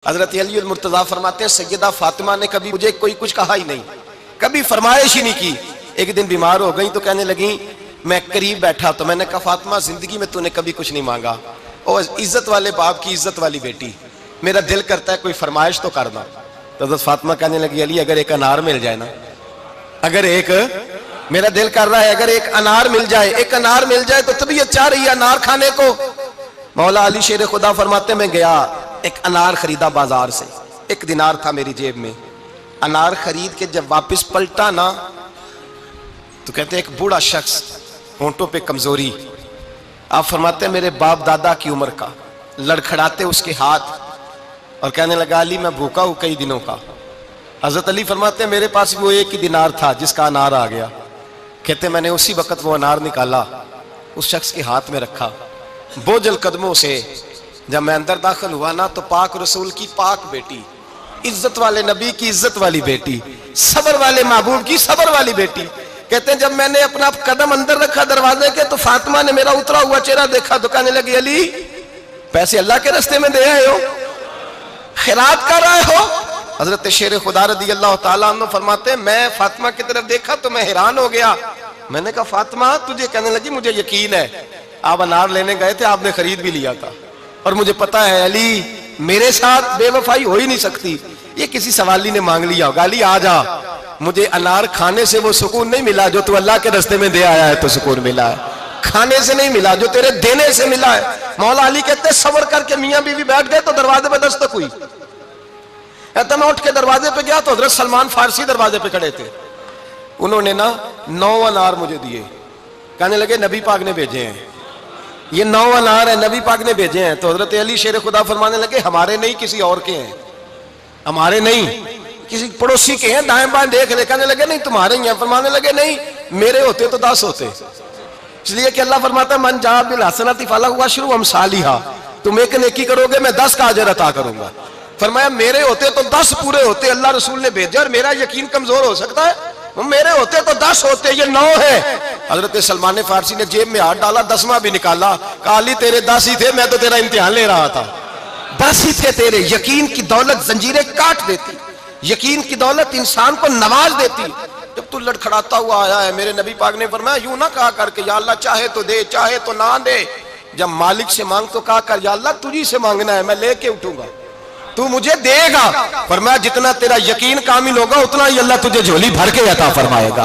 हजरत अली मुर्तजा फरमाते हैं सैयदा फातिमा ने कभी मुझे कोई कुछ कहा ही नहीं, कभी फरमाइश ही नहीं की। एक दिन बीमार हो गई तो कहने लगी, मैं करीब बैठा तो मैंने कहा फातिमा जिंदगी में तूने कभी कुछ नहीं मांगा, और इज्जत वाले बाप की इज्जत वाली बेटी, मेरा दिल करता है कोई फरमाइश तो करना। तो हजरत फातिमा कहने लगी, अली अगर एक अनार मिल जाए ना, अगर एक, मेरा दिल कर रहा है अगर एक अनार मिल जाए, एक अनार मिल जाए तो तबीयत चाह रही है अनार खाने को। मौला अली शेर खुदा फरमाते मैं गया, एक अनार खरीदा बाजार से, 1 दिनार था मेरी जेब में। अनार खरीद के जब वापस पलटा ना तो कहते एक बूढ़ा शख्स, होंठों पे कमजोरी, आप फरमाते मेरे बाप दादा की उम्र का, लड़खड़ाते उसके हाथ और कहने लगा अली मैं भूखा हूं कई दिनों का। हजरत अली फरमाते मेरे पास वो 1 ही दिनार था जिसका अनार आ गया। कहते मैंने उसी वक्त वो अनार निकाला, उस शख्स के हाथ में रखा, बोझल कदमों से जब मैं अंदर दाखिल हुआ ना तो पाक रसूल की पाक बेटी, इज्जत वाले नबी की इज्जत वाली बेटी, सबर वाले महबूब की सबर वाली बेटी। कहते हैं जब मैंने अपना कदम अंदर रखा दरवाजे के तो फातिमा ने मेरा उतरा हुआ चेहरा देखा तो कहने लगी अली पैसे अल्लाह के रास्ते में दे आए हो, खैरात कर रहे हो। हजरत शेर खुदा रदी अल्लाह तआला अन्हु फरमाते मैं फातिमा की तरफ देखा तो मैं हैरान हो गया। मैंने कहा फातिमा तुझे, कहने लगी मुझे यकीन है आप अनार लेने गए थे, आपने खरीद भी लिया था, और मुझे पता है अली मेरे साथ बेवफाई हो ही नहीं सकती, ये किसी सवाली ने मांग लिया होगा। अली आ जा, मुझे अनार खाने से वो सुकून नहीं मिला जो तू अल्लाह के रास्ते में दे आया है तो सुकून मिला है, खाने से नहीं मिला जो तेरे देने से मिला है। मौला अली कहते सबर करके मियां बीवी बैठ गए तो दरवाजे पे दस्तक हुई। कहता मैं उठ के दरवाजे पे गया तो हजरत सलमान फारसी दरवाजे पे खड़े थे। उन्होंने ना 9 अनार मुझे दिए, कहने लगे नबी पाक ने भेजे हैं, ये 9 अनार है नबी पाक ने भेजे हैं। तो हजरत अली शेर खुदा फरमाने लगे हमारे नहीं किसी और के हैं, हमारे नहीं किसी पड़ोसी के हैं, दाएं बाएं देख ले। कहने लगे नहीं तुम्हारे ही हैं। फरमाने लगे नहीं मेरे होते तो 10 होते, इसलिए कि अल्लाह फरमाता है मन जा बिल हसनती फलहु अशरु अमसालिहा, तुम एक नेकी करोगे मैं 10 का अजर अता करूंगा। फरमाया मेरे होते तो 10 पूरे होते, अल्लाह रसूल ने भेजा और मेरा यकीन कमजोर हो सकता है, मेरे होते तो 10 होते, ये 9 है। हजरत सलमान फारसी ने जेब में हाथ डाला, 10वां भी निकाला, कहा अली तेरे 10 ही थे, मैं तो तेरा इम्तिहान ले रहा था, 10 ही थे तेरे। यकीन की दौलत जंजीरें काट देती, यकीन की दौलत इंसान को नवाज देती। जब तू लड़खड़ाता हुआ आया है, मेरे नबी पाक ने फरमाया यूं ना कहा करके या अल्लाह चाहे तो दे चाहे तो ना दे, जब मालिक से मांग तो कहा कर या अल्लाह तुझी से मांगना है, मैं लेके उठूंगा, तू मुझे देगा। फरमाया जितना तेरा यकीन कामिल होगा उतना ही अल्लाह तुझे झोली भर के अता फरमाएगा।